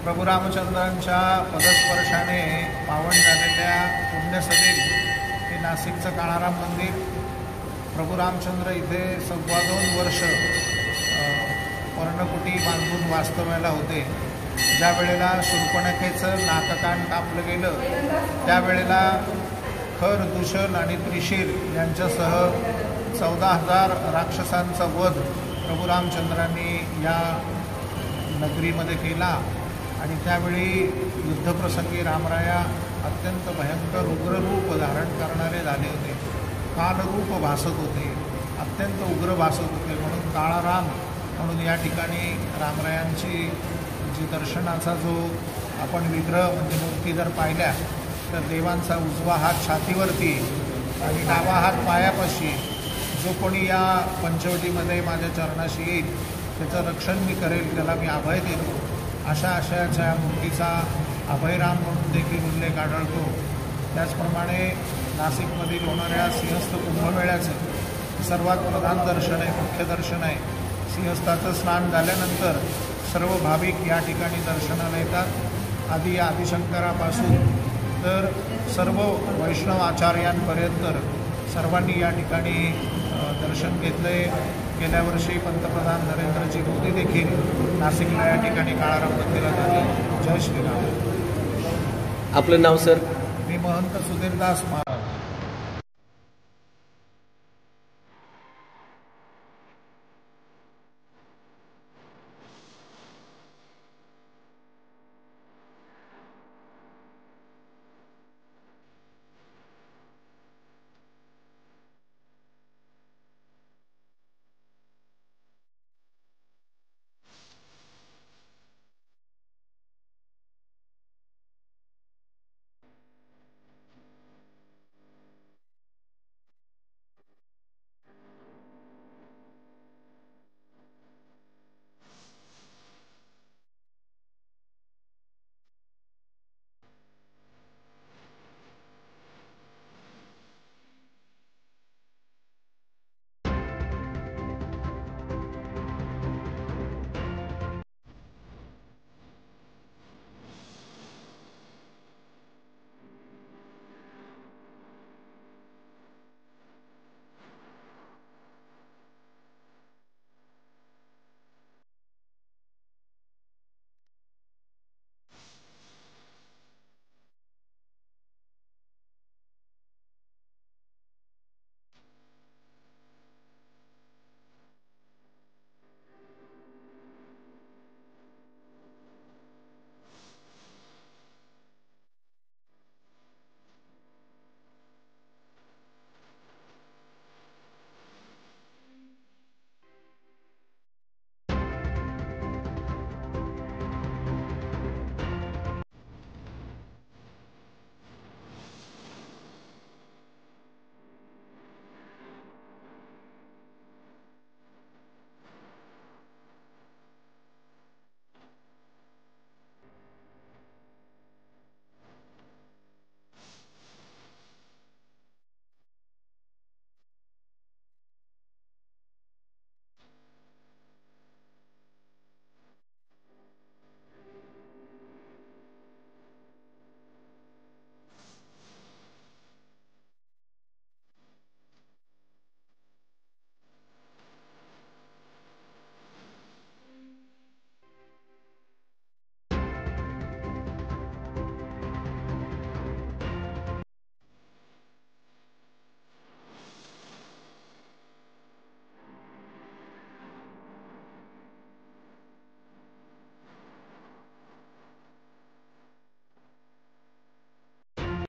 प्रभू रामचंद्रांच्या पदस्पर्शाने पावन झालेल्या पुण्यसलील हे नाशिकचं काळाराम मंदिर. प्रभू रामचंद्र इथे 2.25 वर्ष पर्णकुटी बांधून वास्तव्याला होते. ज्या वेळेला शूर्पणखेचं नाककान कापलं गेलं त्यावेळेला खर, दूषण आणि त्रिशीर यांच्यासह 14,000 राक्षसांचा वध प्रभू रामचंद्रांनी या नगरीमध्ये केला. आणि त्यावेळी युद्धप्रसंगी रामराया अत्यंत भयंकर उग्ररूप धारण करणारे झाले होते. कालरूप भासत होते, अत्यंत उग्र भासत होते. म्हणून काळाराम म्हणून या ठिकाणी रामरायांची जी दर्शनाचा जो आपण विग्रह म्हणजे मूर्ती जर पाहिल्या तर देवांचा उजवा हात छातीवरती आणि डावा हात पायापाशी. जो कोणी या पंचवटीमध्ये माझ्या चरणाशी येईल त्याचं रक्षण मी करेल, त्याला मी अभय देतो, अशा आशयाच्या मूर्तीचा अभयराम म्हणून देखील उल्लेख आढळतो. त्याचप्रमाणे नाशिकमधील होणाऱ्या सिंहस्थ कुंभमेळ्याचं सर्वात प्रधान दर्शन आहे, मुख्य दर्शन आहे. सिंहस्थाचं स्नान झाल्यानंतर सर्व भाविक या ठिकाणी दर्शनाला येतात. आदिशंकरापासून तर सर्व वैष्णव आचार्यांपर्यंत सर्वांनी या ठिकाणी दर्शन घेतलं आहे. गेल्या वर्षी पंतप्रधान नरेंद्रजी मोदी देखील नाशिकला या ठिकाणी काळाराम मंदिरात आले. जय श्रीराम. आपलं नाव सर? मी महंत सुधीरदास.